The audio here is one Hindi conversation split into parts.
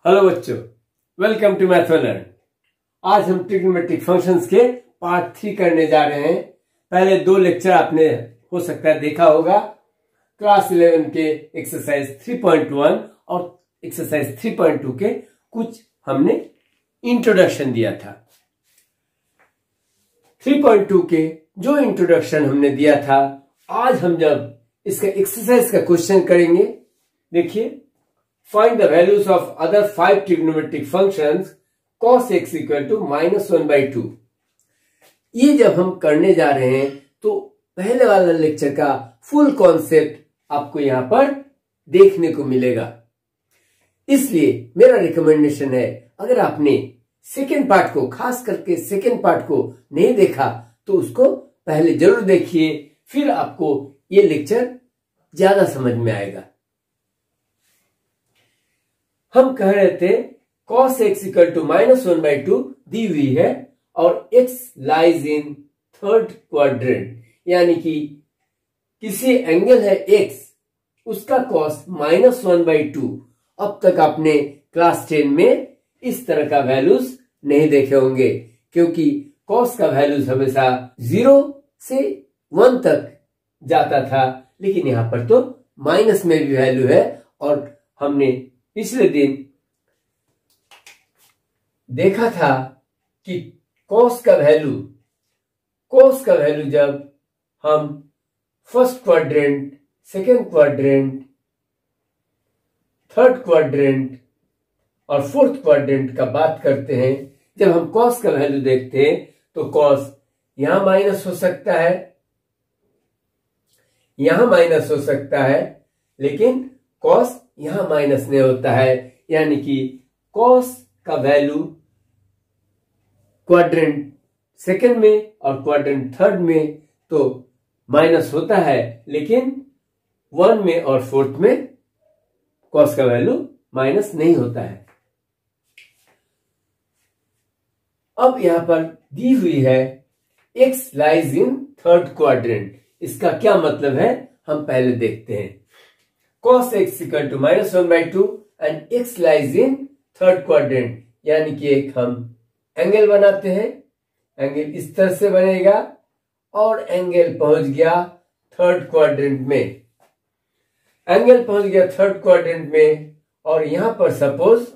हेलो बच्चों, वेलकम टू मैथ लर्न। आज हम ट्रिग्नोमेट्रिक फंक्शंस के पार्ट 3 करने जा रहे हैं। पहले 2 लेक्चर आपने हो सकता है देखा होगा, क्लास 11 के एक्सरसाइज 3.1 और एक्सरसाइज 3.2 के कुछ हमने इंट्रोडक्शन दिया था। 3.2 के जो इंट्रोडक्शन हमने दिया था, आज हम जब इसका एक्सरसाइज का क्वेश्चन करेंगे, देखिए, find the values of other 5 trigonometric functions cos x equal to -1/2। ये जब हम करने जा रहे हैं तो पहले वाला लेक्चर का फुल कॉन्सेप्ट आपको यहां पर देखने को मिलेगा। इसलिए मेरा रिकमेंडेशन है, अगर आपने सेकेंड पार्ट को, खास करके सेकेंड पार्ट को नहीं देखा तो उसको पहले जरूर देखिए, फिर आपको ये लेक्चर ज्यादा समझ में आएगा। हम कह रहे थे cos x इक्वल टू -1/2 दी हुई है और x lies in third quadrant, यानी कि किसी एंगल है x, उसका cos -1/2। अब तक आपने क्लास 10 में इस तरह का वैल्यूज नहीं देखे होंगे, क्योंकि cos का वैल्यूज हमेशा 0 से 1 तक जाता था, लेकिन यहां पर तो माइनस में भी वैल्यू है। और हमने पिछले दिन देखा था कि cos का वैल्यू जब हम first quadrant, second quadrant, third quadrant और फोर्थ क्वाड्रेंट का बात करते हैं, जब हम cos का वैल्यू देखते हैं तो cos यहां माइनस हो सकता है, यहां माइनस हो सकता है, लेकिन cos यहां माइनस नहीं होता है। यानी कि cos का वैल्यू क्वाड्रेंट सेकंड में और क्वाड्रेंट थर्ड में तो माइनस होता है, लेकिन 1 में और फोर्थ में cos का वैल्यू माइनस नहीं होता है। अब यहां पर दी हुई है x lies in third quadrant. इसका क्या मतलब है हम पहले देखते हैं। cos x equal to -1/2 and x lies in third quadrant, यानी कि एक हम एंगल बनाते हैं। एंगल इस तरह से बनेगा और एंगल पहुंच गया थर्ड क्वाड्रेंट में। एंगल पहुंच गया थर्ड क्वाड्रेंट में और यहां पर सपोज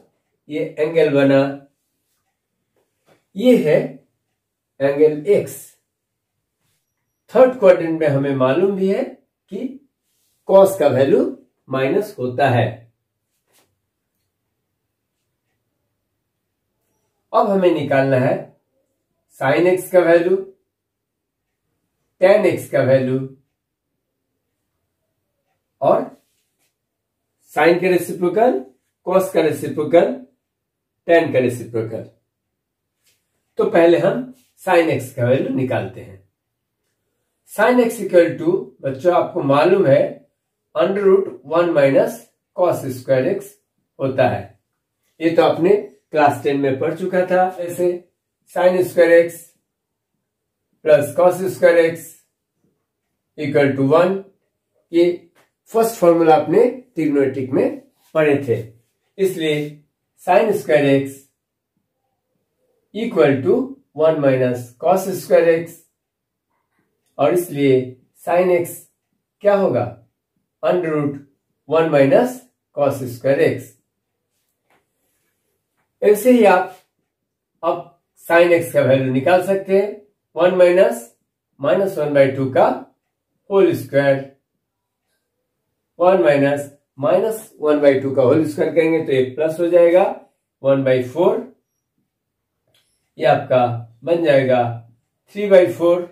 ये एंगल बना, ये है एंगल x। थर्ड क्वाड्रेंट में हमें मालूम भी है कि cos का वैल्यू माइनस होता है। अब हमें निकालना है sin x का वैल्यू, tan x का वैल्यू और sin का रेसिप्रोकल, cos का रेसिप्रोकल, tan का रेसिप्रोकल। तो पहले हम sin x का वैल्यू निकालते हैं। sin x इक्वल टू, बच्चों आपको मालूम है, √1 - cos स्क्वायर x होता है। ये तो आपने क्लास 10 में पढ़ चुका था। ऐसे sin square x plus cos square x equal to 1, ये फर्स्ट फॉर्मूला आपने ट्रिग्नोमेट्रिक में पढ़े थे। इसलिए sin square x equal to 1 - cos square x, और इसलिए sin x क्या होगा, √1 - cos स्क्वायर x। ऐसे ही आप अब sin x का वैल्यू निकाल सकते हैं। 1 - -1/2 का होल स्क्वायर, 1 - -1/2 का होल स्क्वायर करेंगे तो ये प्लस हो जाएगा 1/4। ये आपका बन जाएगा 3/4,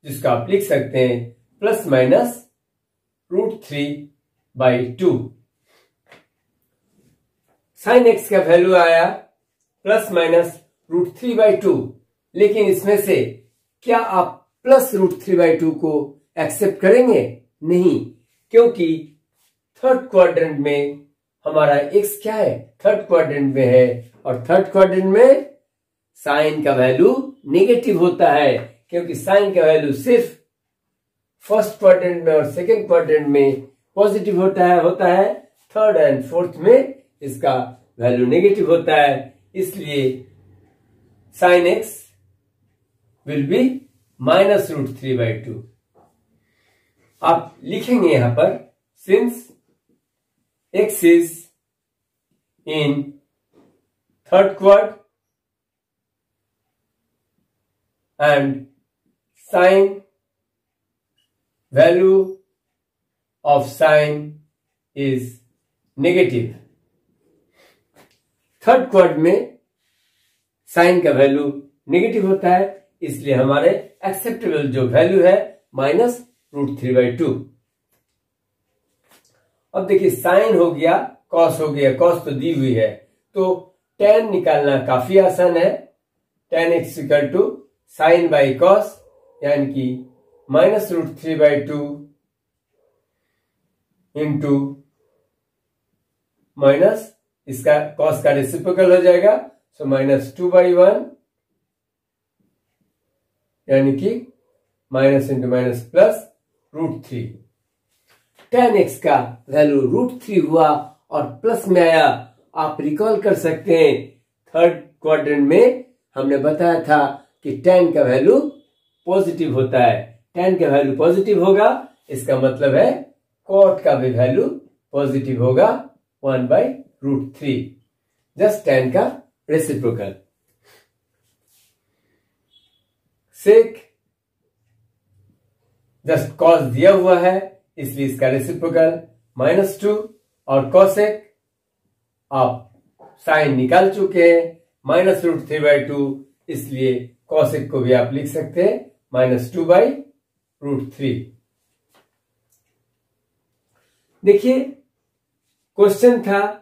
जिसका आप लिख सकते हैं ±√3/2। sin x का वैल्यू आया ±√3/2, लेकिन इसमें से क्या आप +√3/2 को एक्सेप्ट करेंगे? नहीं, क्योंकि थर्ड क्वाड्रेंट में हमारा x क्या है, थर्ड क्वाड्रेंट में है, और थर्ड क्वाड्रेंट में साइन का वैल्यू नेगेटिव होता है, क्योंकि साइन का वैल्यू सिर्फ फर्स्ट क्वाड्रेंट में और सेकेंड क्वाड्रेंट में पॉजिटिव होता है, थर्ड एंड फोर्थ में इसका वैल्यू नेगेटिव होता है, इसलिए साइन एक्स विल बी -√3/2। आप लिखेंगे यहां पर since x is in third quad and sine value of sine is negative. Third quad में साइन का वैल्यू नेगेटिव होता है, इसलिए हमारे एक्सेप्टेबल जो वैल्यू है -√3/2। अब देखिए साइन हो गया, कॉस हो गया, कॉस तो दी हुई है, तो tan निकालना काफी आसान है। tan x equal to sine by cos, यानी कि -√3/2 इंटू माइनस इसका कॉस का रेसिप्रोकल हो जाएगा, सो -2/1, यानी कि minus into minus plus √3। tan x का वैल्यू √3 हुआ और प्लस में आया। आप रिकॉल कर सकते हैं, थर्ड क्वाड्रेंट में हमने बताया था कि tan का वैल्यू पॉजिटिव होता है। tan का वैल्यू पॉजिटिव होगा, इसका मतलब है cot का भी वैल्यू पॉजिटिव होगा 1/√3, जस्ट tan का रेसिप्रोकल। सेक जस्ट कॉस दिया हुआ है, इसलिए इसका रेसिप्रोकल -2, और कॉसेक आप साइन निकाल चुके हैं -√3/2, इसलिए कॉसेक को भी आप लिख सकते हैं -2/√3। देखिए क्वेश्चन था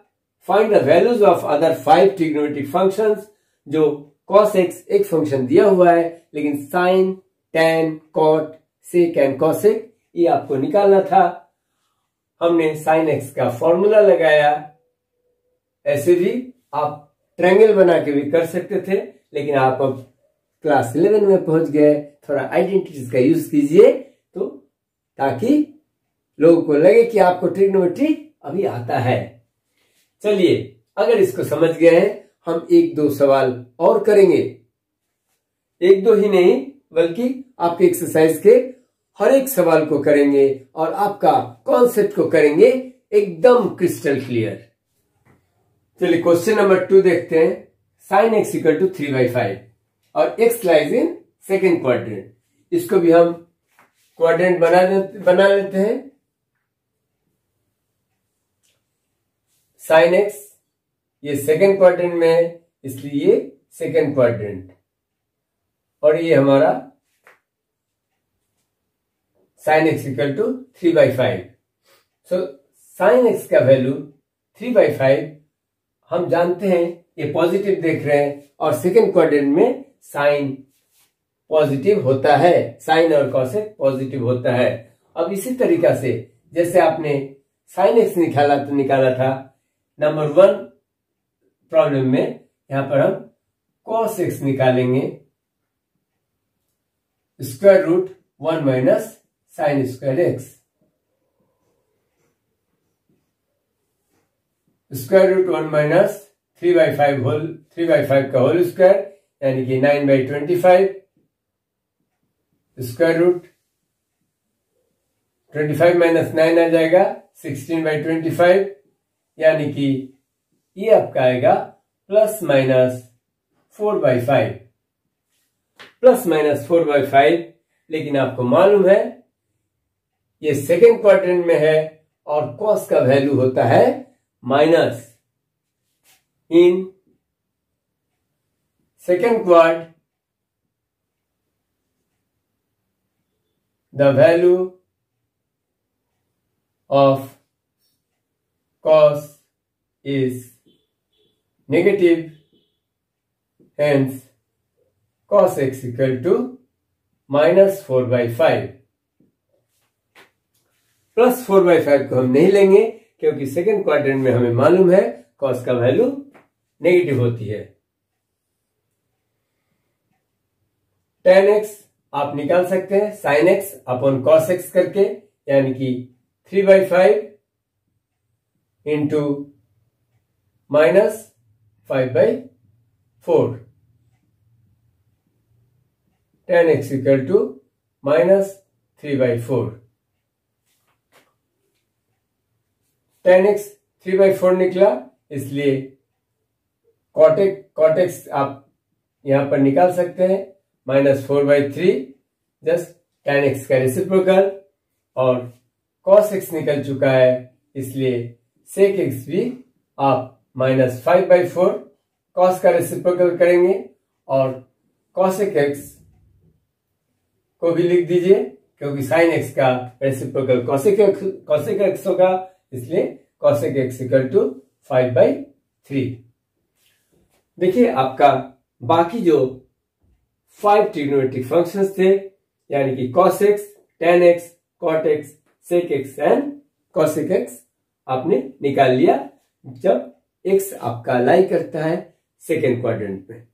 find the values of other 5 trigonometric functions. जो cos x एक फंक्शन दिया हुआ है, लेकिन sine, tan, cot, sec and cosec ये आपको निकालना था। हमने साइन एक्स का फॉर्मूला लगाया। ऐसे भी आप ट्रायंगल बना के भी कर सकते थे, लेकिन आप अब क्लास 11 में पहुंच गए, थोड़ा आइडेंटिटीज का यूज कीजिए, तो ताकि लोगों को लगे कि आपको ट्रिग्नोमेट्री अभी आता है। चलिए, अगर इसको समझ गए हैं, हम 1-2 सवाल और करेंगे। 1-2 ही नहीं, बल्कि आपके एक्सरसाइज के हर एक सवाल को करेंगे और आपका कॉन्सेप्ट को करेंगे एकदम क्रिस्टल क्लियर। चलिए क्वेश्चन नंबर 2 देखते हैं। साइन एक्स इक्वल टू 3/5 और x lies in second quadrant. इसको भी हम क्वाड्रेंट बना लेते हैं। साइन एक्स ये सेकेंड क्वाड्रेंट में है, इसलिए सेकेंड क्वाड्रेंट, और ये हमारा sine x equal to 3/5। So sine x का वैल्यू 3/5 हम जानते हैं, ये पॉजिटिव देख रहे हैं, और सेकेंड क्वाड्रेंट में साइन पॉजिटिव होता है, साइन और कॉसेक पॉजिटिव होता है। अब इसी तरीका से जैसे आपने साइन एक्स निकाला था नंबर 1 प्रॉब्लम में, यहां पर हम कॉस एक्स निकालेंगे, square root 1 minus sine square x, square root 1 minus 3/5 का होल स्क्वायर, यानी कि 9/25, स्क्वायर रूट 25 माइनस 9 आ जाएगा 16/25, यानी कि ये आपका आएगा ±4/5, ±4/5। लेकिन आपको मालूम है ये सेकेंड क्वाड्रेंट में है और कॉस का वैल्यू होता है minus. In second quad the value of cos is negative, hence cos x equal to -4/5। +4/5 को हम नहीं लेंगे, क्योंकि सेकेंड क्वाड्रेंट में हमें मालूम है cos का वैल्यू नेगेटिव होती है। tan x आप निकाल सकते हैं sin x upon cos x करके, यानी कि 3/5 into -5/4, tan x equal to -3/4। tan x 3/4 निकला, इसलिए cot x आप यहां पर निकाल सकते हैं, -4/3 जस्ट tan x का रेसिप्रोकल, और cos x निकल चुका है, इसलिए sec x भी आप -5/4 cos का रेसिप्रोकल करेंगे और cosec x को भी लिख दीजिए, क्योंकि sin x का रेसिप्रोकल cosec x होगा, इसलिए cosec x इक्वल टू 5/3। देखिए आपका बाकी जो 5 ट्रिग्नोमेट्रिक फंक्शंस थे, यानी कि cos x, tan x, cot x, sec x and cosec x आपने निकाल लिया जब x आपका लाई करता है सेकेंड क्वाड्रेंट में।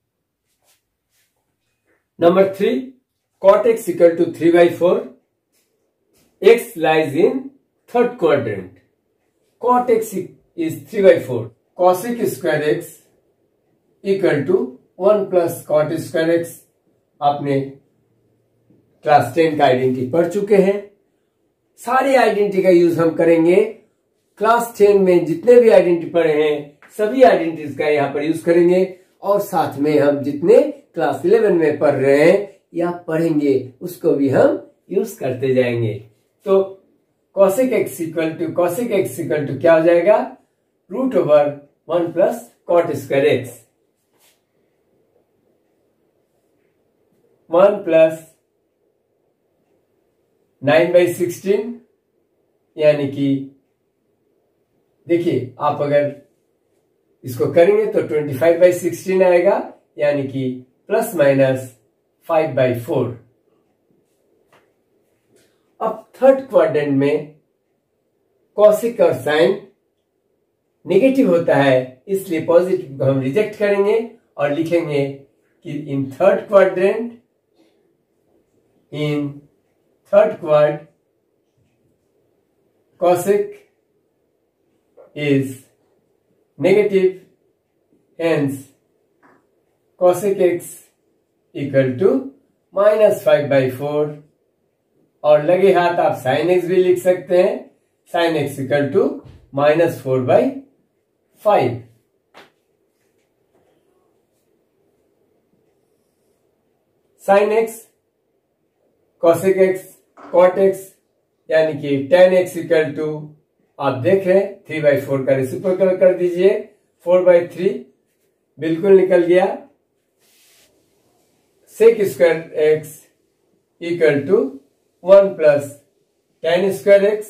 Number 3, cot x equal to 3/4, x lies in third quadrant, cot x is 3/4, cosec square x equal to 1 plus cot square x। आपने क्लास 10 का आइडेंटिटी पढ़ चुके हैं, सारे आइडेंटिटी का यूज हम करेंगे। क्लास 10 में जितने भी आइडेंटिटी पढ़े हैं सभी आइडेंटिटीज का यहां पर यूज करेंगे, और साथ में हम जितने क्लास 11 में पढ़ रहे हैं या पढ़ेंगे उसको भी हम यूज करते जाएंगे। तो cosec x इक्वल टू क्या हो जाएगा, √1 plus cot square x, 1 plus 9/16, यानी कि देखिए आप अगर इसको करेंगे तो 25/16 आएगा, यानी कि प्लस माइनस 5/4। अब थर्ड क्वाड्रेंट में कॉसिक और साइन नेगेटिव होता है, इसलिए पॉजिटिव को हम रिजेक्ट करेंगे और लिखेंगे कि in third quadrant cosec is negative, hence cosec x equal to -5/4, और लगे हाथ आप sin x भी लिख सकते हैं, sin x equal to -4/5। sin x, cosec x, cot x, यानी कि tan x इक्वल टू आप देख रहे हैं 3/4 का रेसिप्रोकल कर दीजिए, 4/3 बिल्कुल निकल गया। sec square x equal to 1 plus tan square x,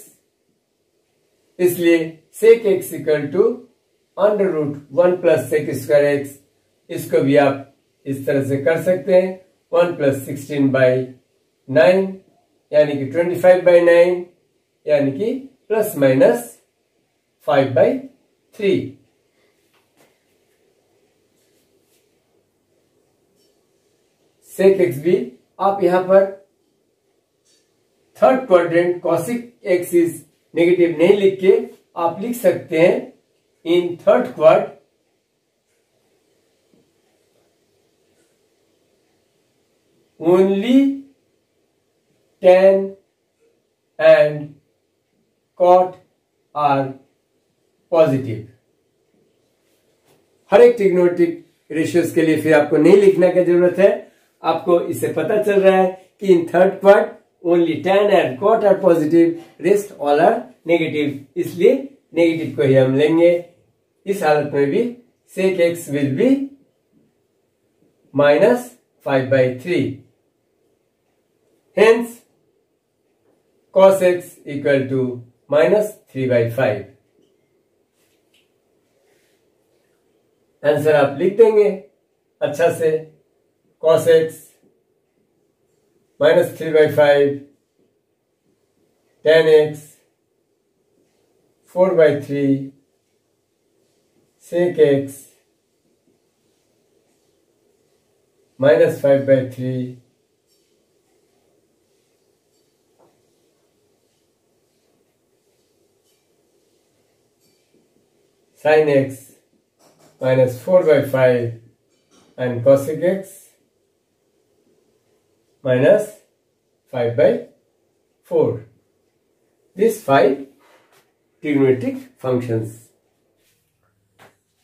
इसलिए sec x equal to √1 plus sec square x। इसको भी आप इस तरह से कर सकते हैं, 1 प्लस 16/9, यानी कि 25/9, यानी कि प्लस माइनस 5/3। sec x भी आप यहां पर third quadrant cosec x is negative नहीं लिख के आप लिख सकते हैं in third quad only tan and cot are positive. हर एक ट्रिग्नोमेट्रिक रेशियोज के लिए फिर आपको नहीं लिखने की जरूरत है, आपको इससे पता चल रहा है कि in third quad only tan and cot are positive, rest all are negative, इसलिए नेगेटिव को ही हम लेंगे। इस हालत में भी sec x will be -5/3, hence cos x equal to -3/5। Answer आप लिख देंगे अच्छा से, cos x -3/5, tan x 4/3, sec x -5/3, sin x minus 4 by 5 and cosec x minus 5 by 4. These 5 trigonometric functions.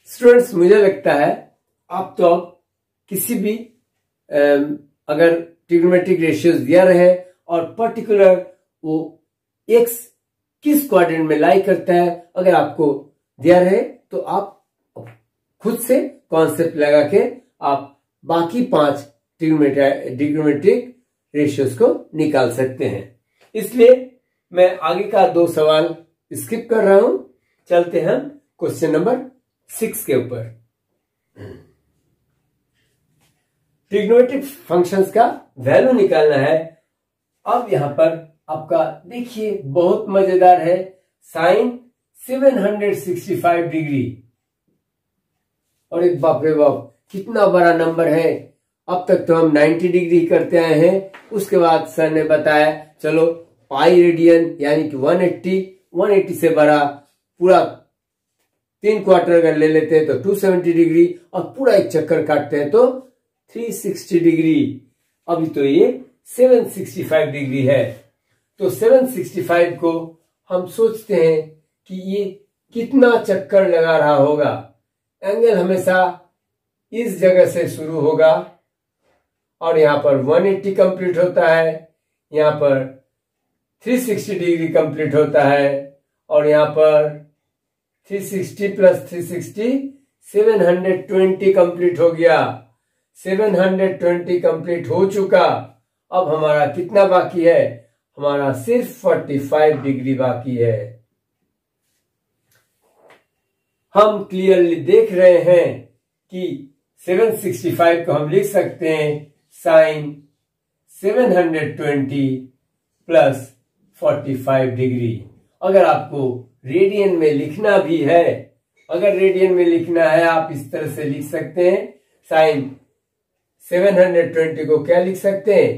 Students, मुझे लगता है आप तो अब किसी भी अगर ट्रिग्नोमेट्रिक रेशियोज दिया रहे और पर्टिकुलर वो एक्स किस क्वाड्रेंट में लाई करता है अगर आपको दिया रहे तो आप खुद से कॉन्सेप्ट लगा के आप बाकी 5 ट्रिग्नोमेट्रिक रेशियोज को निकाल सकते हैं। इसलिए मैं आगे का 2 सवाल स्किप कर रहा हूं। चलते हैं क्वेश्चन नंबर 6 के ऊपर। ट्रिग्नोमेट्रिक फंक्शंस का वैल्यू निकालना है। अब यहां पर आपका देखिए बहुत मजेदार है, साइन 765 डिग्री और एक बाप रे बाप कितना बड़ा नंबर है। अब तक तो हम 90 डिग्री करते आए हैं। उसके बाद सर ने बताया चलो पाई रेडियन यानी कि 180 से बड़ा पूरा 3 क्वार्टर अगर ले लेते हैं तो 270 डिग्री और पूरा एक चक्कर काटते हैं तो 360 डिग्री। अभी तो ये 765 डिग्री है। तो 765 को हम सोचते हैं कि ये कितना चक्कर लगा रहा होगा। एंगल हमेशा इस जगह से शुरू होगा और यहां पर 180 कंप्लीट होता है, यहां पर 360 डिग्री कंप्लीट होता है और यहां पर 360 प्लस 360 720 कंप्लीट हो गया। 720 कंप्लीट हो चुका। अब हमारा कितना बाकी है? हमारा सिर्फ 45 डिग्री बाकी है। हम क्लियरली देख रहे हैं कि 765 को हम लिख सकते हैं साइन 720 प्लस 45 डिग्री। अगर आपको रेडियन में लिखना भी है, अगर रेडियन में लिखना है आप इस तरह से लिख सकते हैं। साइन 720 को क्या लिख सकते हैं?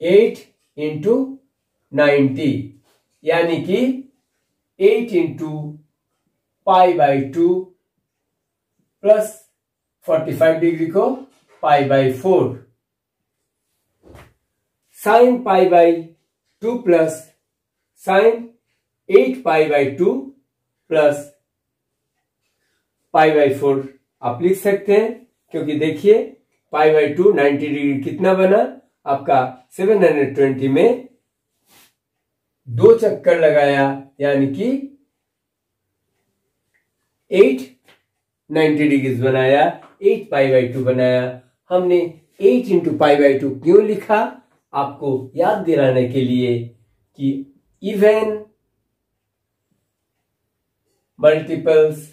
8 इंटू 90 यानी कि 8 into pi by 2 plus 45 degree को pi by 4। Sine pi by 2 plus sine 8 pi by 2 plus pi by 4 आप लिख सकते हैं, क्योंकि देखिए पाई बाई 2 90 डिग्री कितना बना आपका 720 में 2 चक्कर लगाया यानी कि 8 90 डिग्री बनाया, 8 पाई बाई 2 बनाया। हमने 8 इंटू पाई बाई 2 क्यों लिखा? आपको याद दिलाने के लिए कि even multiples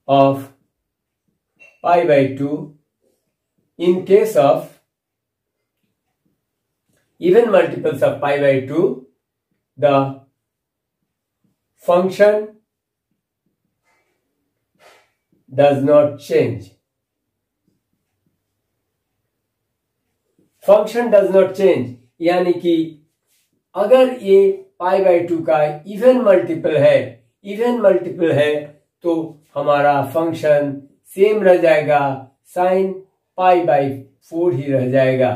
of pi by 2 in case of even multiples of pi by 2 the function does not change. Function does not change यानी कि अगर ये pi by 2 का इवन मल्टीपल है तो हमारा फंक्शन सेम रह जाएगा, साइन पाई बाई 4 ही रह जाएगा,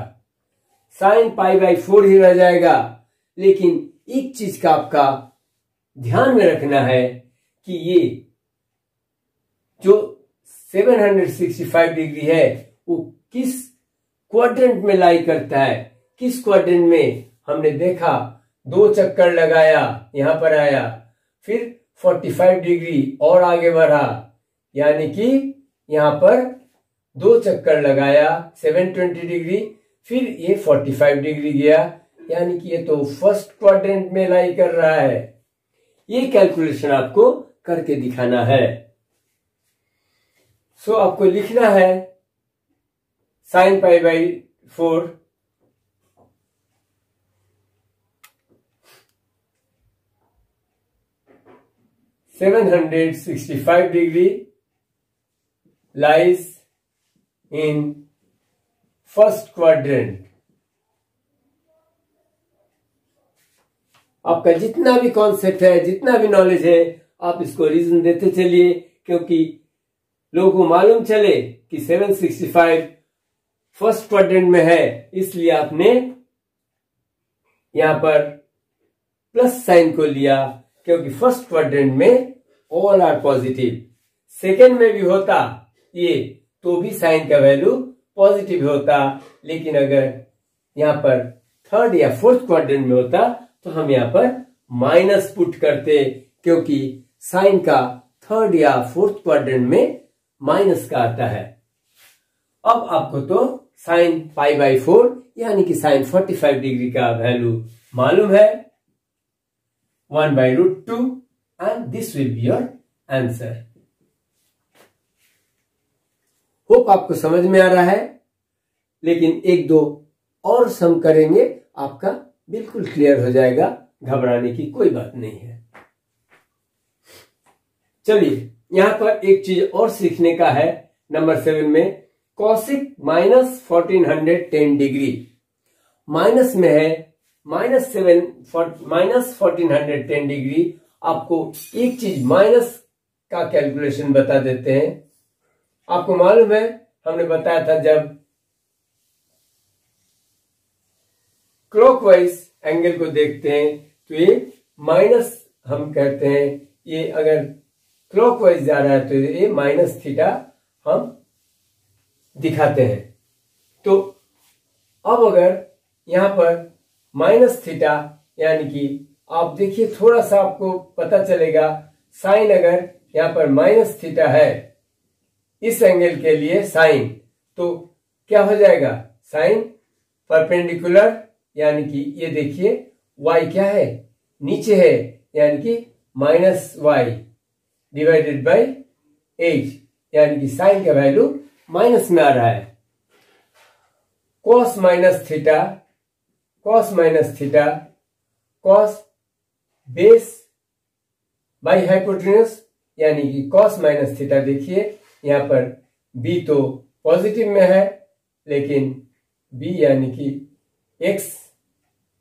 साइन पाई बाई 4 ही रह जाएगा। लेकिन एक चीज का आपका ध्यान में रखना है कि ये जो 765 डिग्री है वो किस क्वाड्रेंट में लाई करता है। किस क्वाड्रेंट में? हमने देखा 2 चक्कर लगाया, यहां पर आया, फिर 45 डिग्री और आगे बढ़ा यानी कि यहां पर 2 चक्कर लगाया 720 डिग्री, फिर ये 45 डिग्री गया यानी कि ये तो फर्स्ट क्वाड्रेंट में लाई कर रहा है। ये कैलकुलेशन आपको करके दिखाना है। सो आपको लिखना है sign pi by 4 765 degree lies in first quadrant। आपका जितना भी कॉन्सेप्ट है, जितना भी नॉलेज है, आप इसको रीजन देते चलिए, क्योंकि लोगों को मालूम चले कि 765 फर्स्ट क्वाड्रेंट में है, इसलिए आपने यहां पर प्लस साइन को लिया, क्योंकि फर्स्ट क्वाड्रेंट में ऑल आर पॉजिटिव। सेकेंड में भी होता ये तो भी साइन का वैल्यू पॉजिटिव होता, लेकिन अगर यहां पर थर्ड या फोर्थ क्वाड्रेंट में होता तो हम यहां पर माइनस पुट करते, क्योंकि साइन का थर्ड या फोर्थ क्वाड्रेंट में माइनस का आता है। अब आपको तो साइन π/4 यानी कि साइन 45 डिग्री का वैल्यू मालूम है, 1/√2, and this will be your answer. Hope आपको समझ में आ रहा है, लेकिन एक दो और सम करेंगे, आपका बिल्कुल क्लियर हो जाएगा, घबराने की कोई बात नहीं है। चलिए यहां पर एक चीज और सीखने का है, नंबर 7 में कॉसिक -1410 डिग्री, माइनस में है -1410 डिग्री। आपको एक चीज माइनस का कैलकुलेशन बता देते हैं। आपको मालूम है, हमने बताया था जब क्लॉकवाइज एंगल को देखते हैं तो ये माइनस हम कहते हैं, ये अगर क्लॉकवाइज जा रहा है तो ये माइनस थीटा हम दिखाते हैं। तो अब अगर यहां पर माइनस थीटा, यानी कि आप देखिए थोड़ा सा आपको पता चलेगा, साइन अगर यहां पर माइनस थीटा है इस एंगल के लिए साइन, तो क्या हो जाएगा, साइन परपेंडिकुलर, यानी कि ये देखिए y क्या है, नीचे है, यानी कि -y डिवाइडेड बाय 8, यानी कि साइन का वैल्यू माइनस में आ रहा है। cos minus theta cos base by hypotenuse, यानी कि cos माइनस थीटा, देखिए यहां पर b तो पॉजिटिव में है, लेकिन b यानी कि x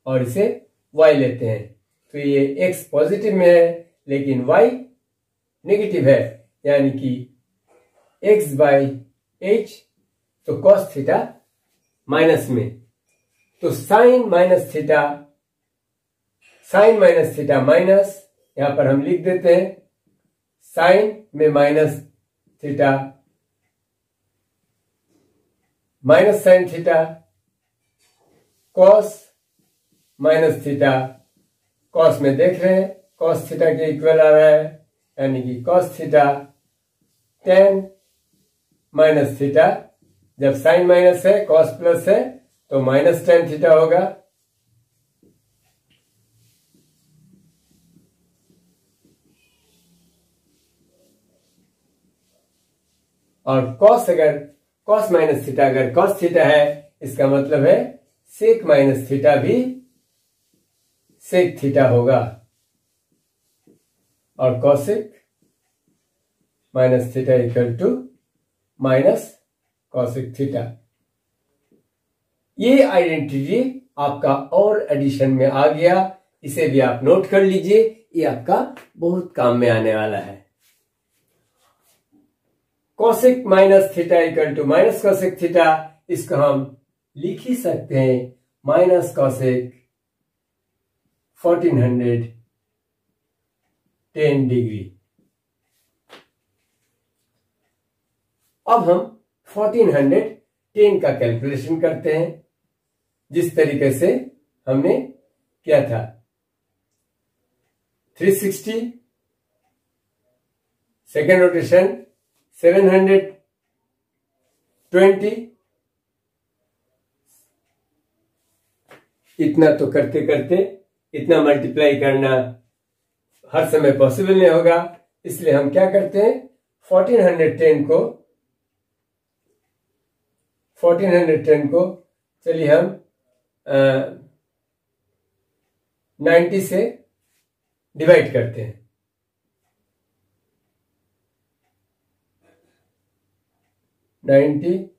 और इसे y लेते हैं, तो ये x पॉजिटिव में है लेकिन y नेगेटिव है, यानी कि x/h, तो cos थीटा माइनस में, तो साइन माइनस थीटा माइनस, यहां पर हम लिख देते हैं साइन में minus theta minus sine theta, cos minus theta, cos में देख रहे हैं कॉस थीटा के इक्वल आ रहा है, यानी कि cos theta tan minus theta, जब साइन माइनस है कॉस प्लस है तो माइनस टेन थीटा होगा, और कॉस माइनस थीटा अगर कॉस थीटा है, इसका मतलब है सेक माइनस थीटा भी सेक थीटा होगा, और cosec minus theta equal to minus cosec theta. ये आइडेंटिटी आपका और एडिशन में आ गया, इसे भी आप नोट कर लीजिए, ये आपका बहुत काम में आने वाला है। Cosec minus theta equal to minus cosec theta, इसको हम लिख ही सकते हैं माइनस कॉसिक 1410 डिग्री। अब हम 1410 का कैलकुलेशन करते हैं, जिस तरीके से हमने किया था। 360 सेकेंड रोटेशन 720, इतना तो करते करते इतना मल्टीप्लाई करना हर समय पॉसिबल नहीं होगा, इसलिए हम क्या करते हैं 1410 को चलिए हम 90 से डिवाइड करते हैं। 90 90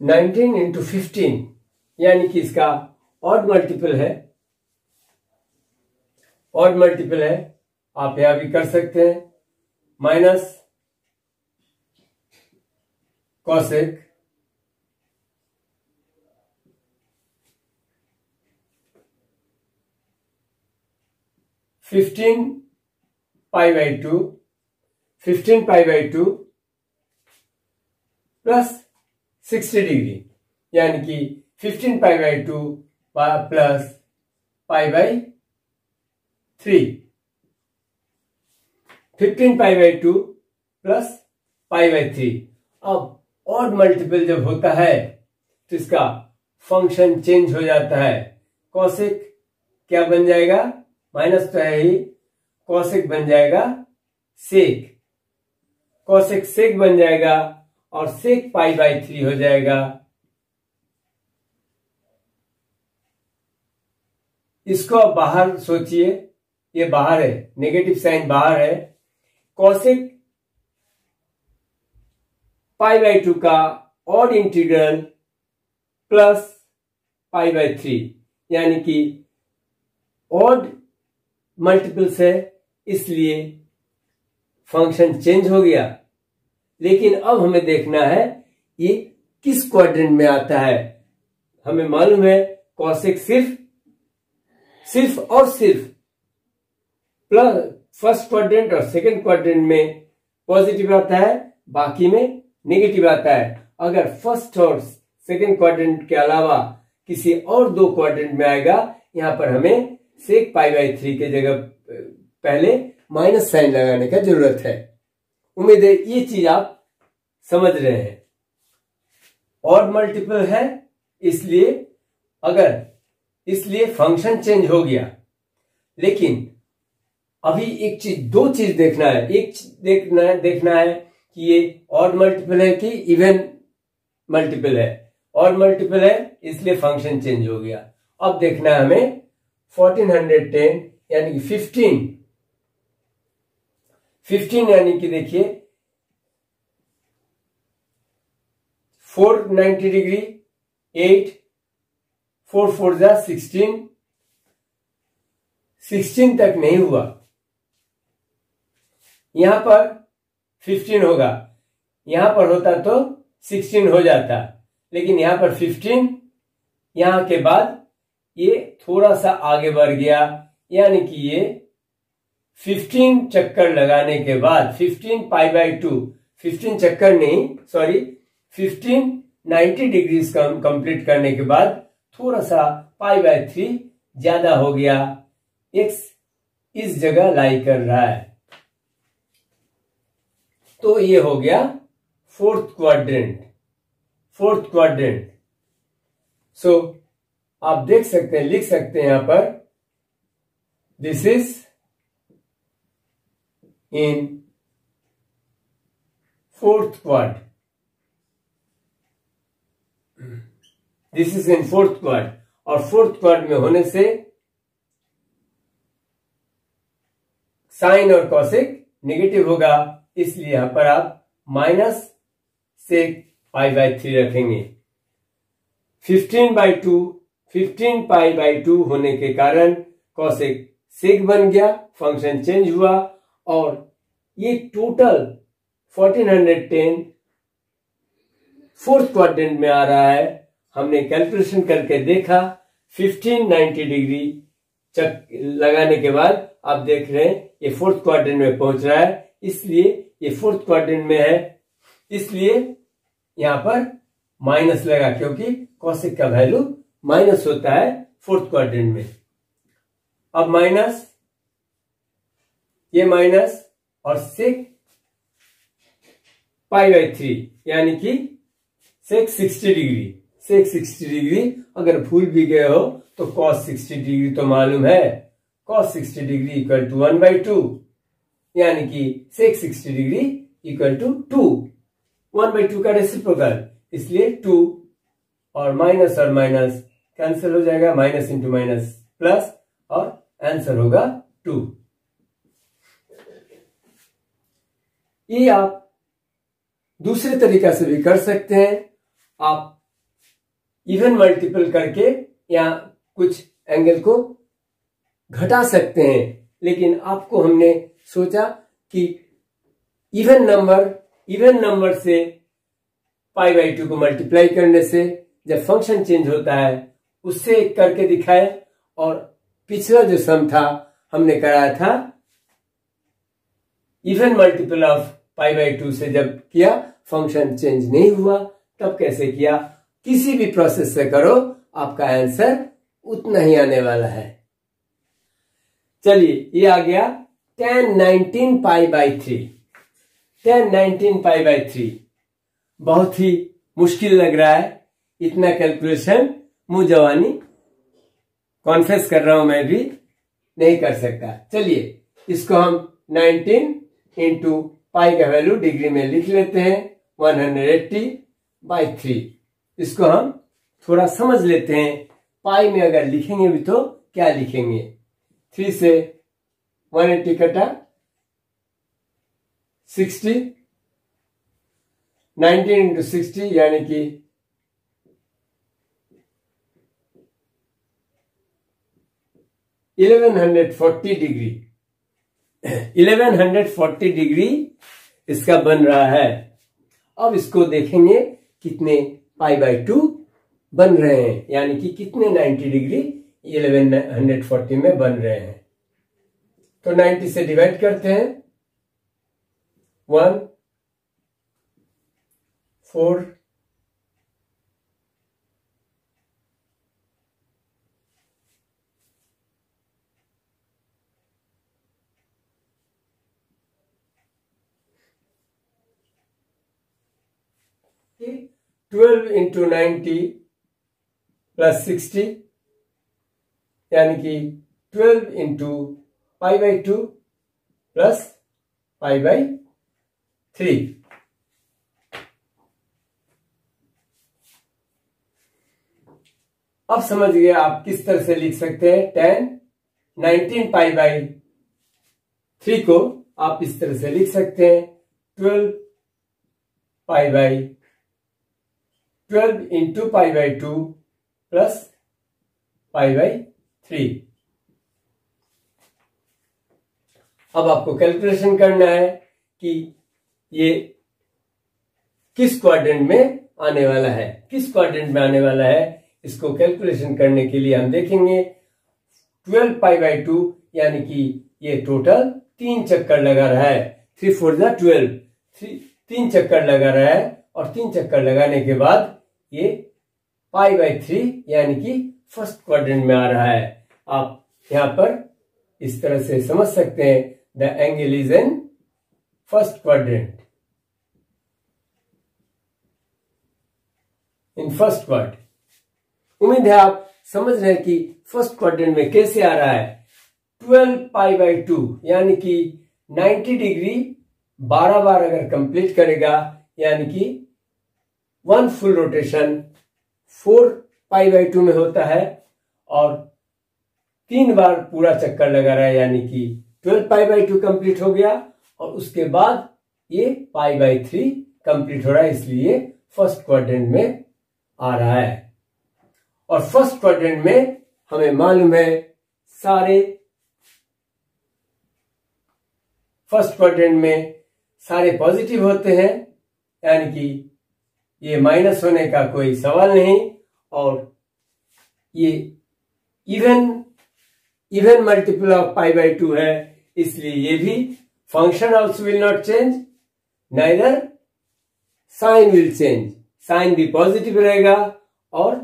19 इंटू 15 यानी कि इसका ऑड मल्टीपल है, ऑड मल्टीपल है, आप यहां भी कर सकते हैं, minus cosec 15 pi by 2, 15 pi by 2 plus 60 degree यानी कि 15 pi by 2 plus pi by 3, 15 pi by 2 plus pi by 3। अब ऑड मल्टीपल जब होता है तो इसका फंक्शन चेंज हो जाता है। कॉसेक क्या बन जाएगा, माइनस तो है ही, कॉसेक बन जाएगा सेक, कॉसेक सेक बन जाएगा और सेक पाई बाई 3 हो जाएगा। इसको अब बाहर सोचिए, ये बाहर है, नेगेटिव साइन बाहर है। कॉसेक पाई बाई 2 का odd integral plus pi by 3 यानी कि ऑड मल्टीपल्स है, इसलिए फंक्शन चेंज हो गया। लेकिन अब हमें देखना है ये किस क्वाड्रेंट में आता है। हमें मालूम है कॉसेक सिर्फ और सिर्फ प्लस फर्स्ट क्वाड्रेंट और सेकंड क्वाड्रेंट में पॉजिटिव आता है, बाकी में नेगेटिव आता है। अगर फर्स्ट और सेकंड क्वाड्रेंट के अलावा किसी और दो क्वाड्रेंट में आएगा, यहां पर हमें सेक पाई बाई 3 के जगह पहले माइनस साइन लगाने का जरूरत है। उम्मीद है ये चीज आप समझ रहे हैं। ऑड मल्टीपल है इसलिए फंक्शन चेंज हो गया। लेकिन अभी दो चीज देखना है। एक देखना है कि ये ऑड मल्टीपल है कि इवन मल्टीपल है। ऑड मल्टीपल है इसलिए फंक्शन चेंज हो गया। अब देखना है हमें 1410 यानी कि 15 यानी कि देखिए 490 डिग्री 8 4 4 जा 16 तक नहीं हुआ, यहां पर 15 होगा, यहां पर होता तो 16 हो जाता, लेकिन यहां पर 15, यहां के बाद ये थोड़ा सा आगे बढ़ गया, यानी कि ये 15 चक्कर लगाने के बाद 15 पाई बाई 2, 15 चक्कर नहीं सॉरी 15 90 डिग्री कंप्लीट करने के बाद थोड़ा सा पाई बाई 3 ज्यादा हो गया। एक्स इस जगह लाई कर रहा है, तो ये हो गया फोर्थ क्वाड्रेंट। सो आप देख सकते हैं, लिख सकते हैं यहां पर this is in fourth quad, this is in fourth quad, और फोर्थ क्वाड में होने से साइन और कॉसेक नेगेटिव होगा, इसलिए यहां पर आप माइनस सेक पाई बाई 3 रखेंगे। 15 पाई बाई 2 होने के कारण कॉसेक सेक बन गया, फंक्शन चेंज हुआ, और ये टोटल 1410 फोर्थ क्वाड्रेंट में आ रहा है। हमने कैलकुलेशन करके देखा 15 90 डिग्री लगाने के बाद आप देख रहे हैं ये फोर्थ क्वाड्रेंट में पहुंच रहा है, इसलिए ये फोर्थ क्वाड्रेंट में है, इसलिए यहां पर माइनस लगा, क्योंकि कॉसेक का वैल्यू माइनस होता है फोर्थ क्वाड्रेंट में। अब माइनस, ये माइनस और सेक पाई बाई 3 यानी कि सेक 60 डिग्री। अगर भूल भी गए हो तो cos 60 डिग्री तो मालूम है, cos 60 डिग्री इक्वल टू 1/2, यानी कि सेक 60 डिग्री इक्वल टू 2, 1/2 का रेसिप्रोकल, इसलिए 2 और माइनस कैंसिल हो जाएगा, माइनस इंटू माइनस प्लस, और आंसर होगा 2। ये आप दूसरे तरीका से भी कर सकते हैं। आप इवन मल्टीपल करके या कुछ एंगल को घटा सकते हैं, लेकिन आपको हमने सोचा कि इवन नंबर से π/2 को मल्टीप्लाई करने से जब फंक्शन चेंज होता है उससे एक करके दिखाए, और पिछला जो सम था हमने कराया था इवन मल्टीपल ऑफ π/2 से जब किया फंक्शन चेंज नहीं हुआ, तब कैसे किया। किसी भी प्रोसेस से करो आपका आंसर उतना ही आने वाला है। चलिए ये आ गया tan 19 π/3। tan 19 π/3 बहुत ही मुश्किल लग रहा है, इतना कैलकुलेशन मुंह जवानी कॉन्फेस कर रहा हूं मैं भी नहीं कर सकता। चलिए इसको हम 19 इंटू पाई का वैल्यू डिग्री में लिख लेते हैं 180/3। इसको हम थोड़ा समझ लेते हैं। पाई में अगर लिखेंगे भी तो क्या लिखेंगे, 3 से 180 कटा 60, 19 इंटू 60 यानी कि 1140 डिग्री 1140 डिग्री इसका बन रहा है। अब इसको देखेंगे कितने π/2 बन रहे हैं, यानी कि कितने 90 डिग्री 1140 में बन रहे हैं। तो 90 से डिवाइड करते हैं, 1 4 12 इंटू 90 प्लस 60 यानी कि 12 इंटू π/2 प्लस π/3। अब समझ गए आप किस तरह से लिख सकते हैं। tan 19 π/3 को आप इस तरह से लिख सकते हैं 12 इंटू π/2 प्लस π/3। अब आपको कैलकुलेशन करना है कि ये किस क्वाड्रेंट में आने वाला है, किस क्वाड्रेंट में आने वाला है। इसको कैलकुलेशन करने के लिए हम देखेंगे 12 π/2 यानी कि ये टोटल 3 चक्कर लगा रहा है, 3 4 12, 3 चक्कर लगा रहा है, और 3 चक्कर लगाने के बाद ये π/3 यानी कि फर्स्ट क्वाड्रेंट में आ रहा है। आप यहां पर इस तरह से समझ सकते हैं, the angle is in first quadrant, in first quadrant. उम्मीद है आप समझ रहे हैं कि फर्स्ट क्वाड्रेंट में कैसे आ रहा है। 12 π/2 यानी कि 90 डिग्री 12 बार अगर कंप्लीट करेगा, यानी कि 1 फुल रोटेशन 4 π/2 में होता है, और 3 बार पूरा चक्कर लगा रहा है, यानी कि 12 π/2 कंप्लीट हो गया, और उसके बाद ये π/3 कंप्लीट हो रहा है, इसलिए फर्स्ट क्वाड्रेंट में आ रहा है। और फर्स्ट क्वाड्रेंट में हमें मालूम है फर्स्ट क्वाड्रेंट में सारे पॉजिटिव होते हैं, यानी कि ये माइनस होने का कोई सवाल नहीं, और ये इवन मल्टीपल ऑफ π/2 है, इसलिए ये भी function also will not change, neither sine will change. Sine भी पॉजिटिव रहेगा और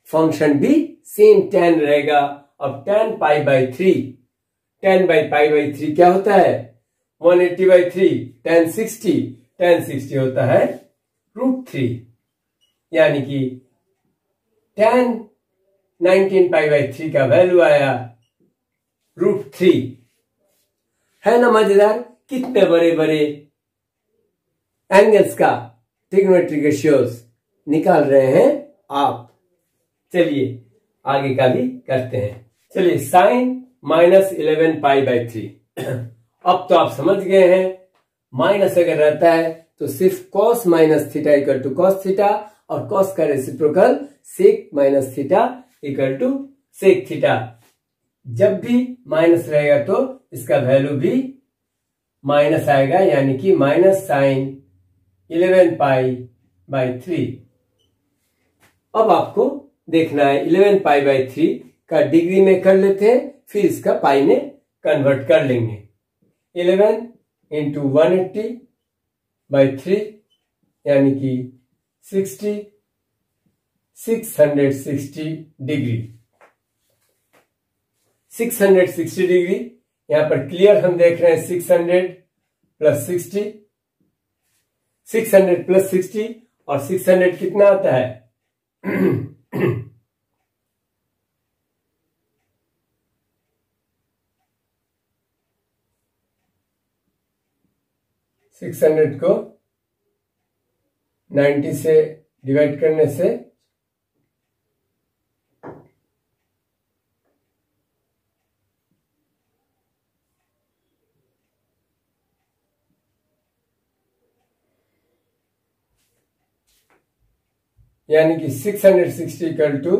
फंक्शन भी सेम tan रहेगा। अब tan π/3 क्या होता है, 180/3, tan 60 होता है √3, यानी कि tan 19 π/3 का वैल्यू आया √3। है ना मजेदार, कितने बड़े बड़े एंगल्स का ट्रिग्नोमेट्रिक रेशियोज निकाल रहे हैं आप। चलिए आगे का भी करते हैं। चलिए sin -11 π/3। अब तो आप समझ गए हैं, माइनस अगर रहता है तो सिर्फ cos - θ = cos θ और कॉस का reciprocal sec minus theta equal to sec theta. जब भी माइनस रहेगा तो इसका वैल्यू भी माइनस आएगा, यानी कि माइनस साइन 11 पाई बाई 3। अब आपको देखना है 11 पाई बाई 3 का डिग्री में कर लेते हैं, फिर इसका पाई में कन्वर्ट कर लेंगे। 11 इंटू 180 बाई 3 यानी कि 660 डिग्री। 660 डिग्री यहां पर क्लियर हम देख रहे हैं। 600 प्लस 60, 600 प्लस 60 और 600 कितना आता है 600 को 90 से डिवाइड करने से यानी कि 660 equal to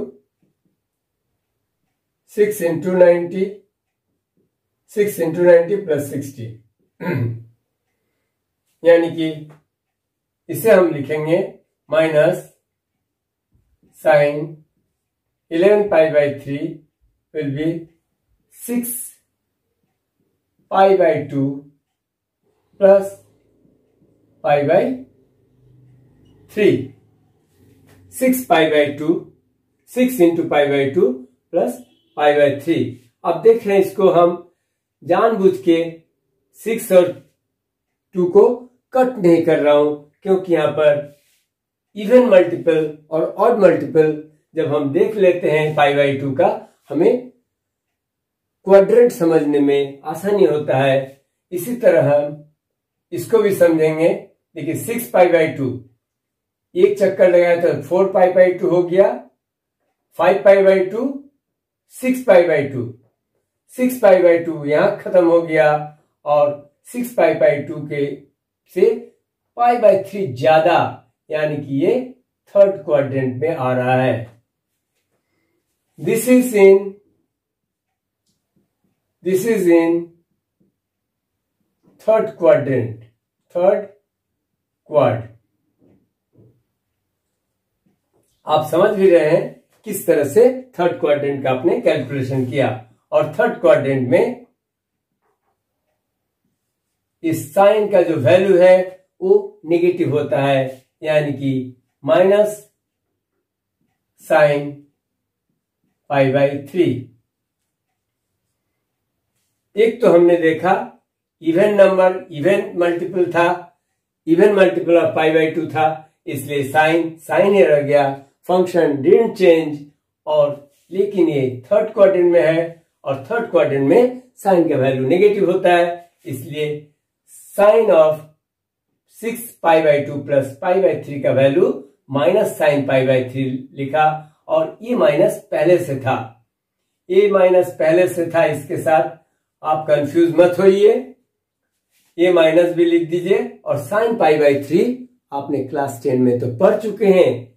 6 into 90, 6 into 90 plus 60 यानी कि इसे हम लिखेंगे minus sine 11 pi by 3 will be 6 pi by 2 plus pi by 3। 6 pi by 2, 6 into pi by 2 plus pi by 3। अब देख रहे हैं इसको हम जानबूझ के 6 और 2 को कट नहीं कर रहा हूं, क्योंकि यहां पर इवन मल्टीपल और ऑड मल्टीपल जब हम देख लेते हैं पाई बाई 2 का, हमें क्वाड्रेंट समझने में आसानी होता है। इसी तरह हम इसको भी समझेंगे। देखिए 6 पाई बाई 2 एक चक्कर लगाया तो 4 पाई बाई 2 हो गया, 5 पाई by 2, 6 pi by 2, 6 pi by 2 यहां खत्म हो गया और 6 पाई बाई 2 के से पाई बाई 3 ज्यादा, यानी कि ये थर्ड क्वाड्रेंट में आ रहा है। This is in third quadrant, third quad. आप समझ भी रहे हैं किस तरह से थर्ड क्वाड्रेंट का आपने कैलकुलेशन किया। और थर्ड क्वाड्रेंट में इस साइन का जो वैल्यू है वो नेगेटिव होता है, यानी कि माइनस साइन पाई बाई 3। एक तो हमने देखा इवन नंबर, इवन मल्टीपल था, even multiple of pi by 2 था, इसलिए साइन ही रह गया, फंक्शन डिडंट चेंज। और लेकिन ये थर्ड क्वाड्रेंट में है और थर्ड क्वाड्रेंट में साइन का वैल्यू नेगेटिव होता है, इसलिए sine of 6 pi by 2 plus pi by 3 का value minus sine pi by 3 लिखा। और ये माइनस पहले से था, ये माइनस पहले से था, इसके साथ आप कंफ्यूज मत होइए, ये माइनस भी लिख दीजिए। और साइन पाई बाई 3 आपने क्लास 10 में तो पढ़ चुके हैं।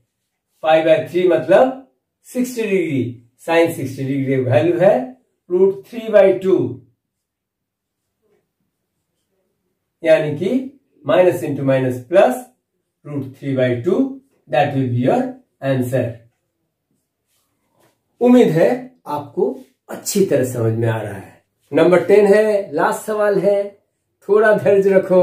पाई बाई 3 मतलब 60 डिग्री, साइन 60 डिग्री वैल्यू है √3/2, यानी कि minus into minus plus √3/2, that will be your answer. उम्मीद है आपको अच्छी तरह समझ में आ रहा है। नंबर 10 है, लास्ट सवाल है, थोड़ा धैर्य रखो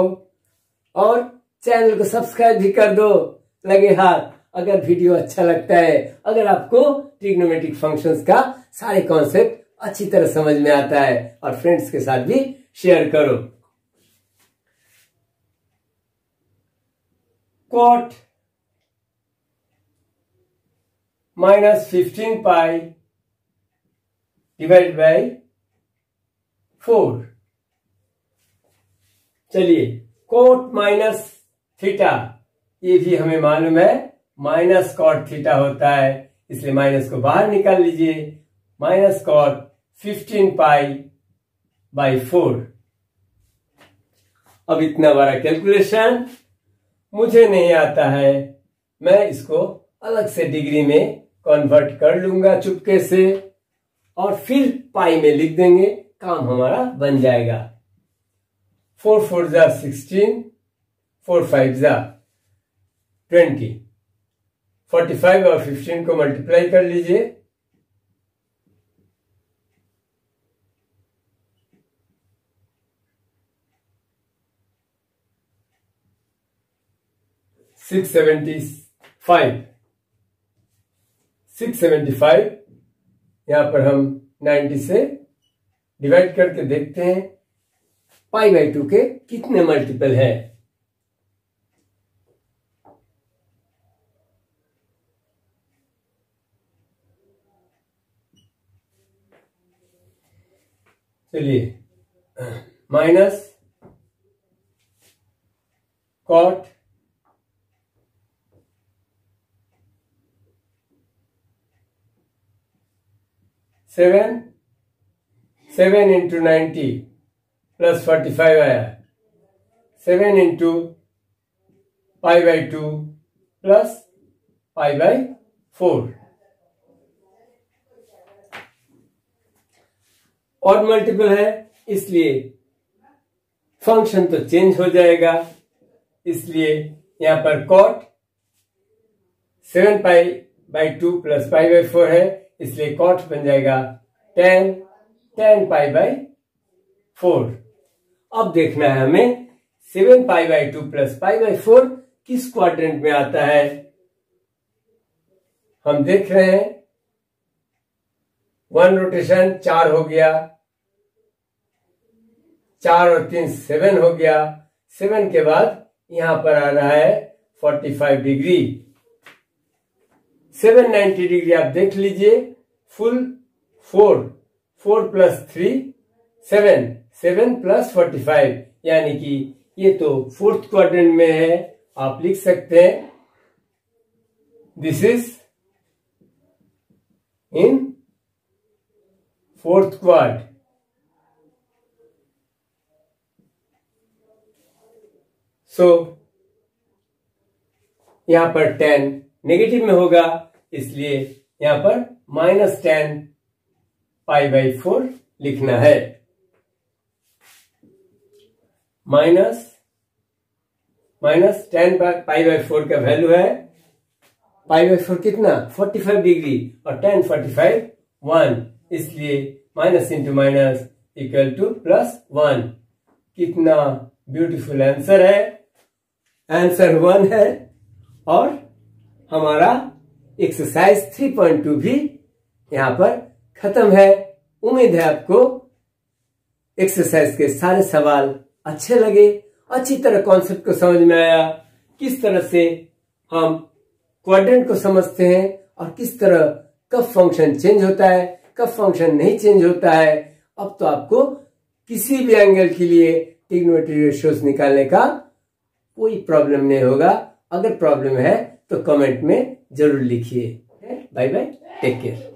और चैनल को सब्सक्राइब भी कर दो, लगे हाथ। अगर वीडियो अच्छा लगता है, अगर आपको ट्रिग्नोमेट्रिक फंक्शंस का सारे कॉन्सेप्ट अच्छी तरह समझ में आता है, और फ्रेंड्स के साथ भी शेयर करो। cot minus 15 pi divide by 4। चलिए cot माइनस थीटा, ये भी हमें मालूम है माइनस कॉट थीटा होता है, इसलिए माइनस को बाहर निकाल लीजिए। Minus cot 15 pi by 4। अब इतना बड़ा कैलकुलेशन मुझे नहीं आता है, मैं इसको अलग से डिग्री में कन्वर्ट कर लूंगा चुपके से और फिर पाई में लिख देंगे, काम हमारा बन जाएगा। 4 4 जा 16, 4 5 जा 20, 45 और 15 को मल्टीप्लाई कर लीजिए। सिक्स सेवेंटी फाइव यहां पर हम 90 से डिवाइड करके देखते हैं पाई बाई 2 के कितने मल्टीपल है। चलिए माइनस कॉट 7 इंटू 90 प्लस 45 आया, 7 into pi by 2 plus pi by 4। और मल्टीपल है इसलिए फंक्शन तो चेंज हो जाएगा, इसलिए यहां पर cot 7 pi by 2 plus pi by 4 है, इसलिए कॉट बन जाएगा 10 पाई बाई 4। अब देखना है हमें 7 pi by 2 plus pi by 4 किस क्वाड्रेंट में आता है। हम देख रहे हैं 1 रोटेशन 4 हो गया, 4 और 3 7 हो गया, 7 के बाद यहां पर आ रहा है 45 डिग्री, 790 डिग्री आप देख लीजिए। फुल 4 प्लस 3 7 प्लस 45 यानी कि ये तो 4th क्वाड्रेंट में है। आप लिख सकते हैं this is in 4th quad. So यहां पर 10 नेगेटिव में होगा, इसलिए यहां पर -10 पाई बाई 4 लिखना है। माइनस 10 पाई बाई 4 का वैल्यू है, पाई बाई 4 कितना 45 डिग्री और 10 45 1, इसलिए minus into minus equal two plus 1। कितना ब्यूटीफुल आंसर है, आंसर 1 है। और हमारा एक्सरसाइज 3.2 भी यहां पर खत्म है। उम्मीद है आपको एक्सरसाइज के सारे सवाल अच्छे लगे, अच्छी तरह कॉन्सेप्ट को समझ में आया, किस तरह से हम क्वाड्रेंट को समझते हैं और किस तरह कब फंक्शन चेंज होता है, कब फंक्शन नहीं चेंज होता है। अब तो आपको किसी भी एंगल के लिए ट्रिग्नोमेट्री रेशियोज निकालने का कोई प्रॉब्लम नहीं होगा। अगर प्रॉब्लम है तो कमेंट में जरूर लिखिए। Bye bye, take care.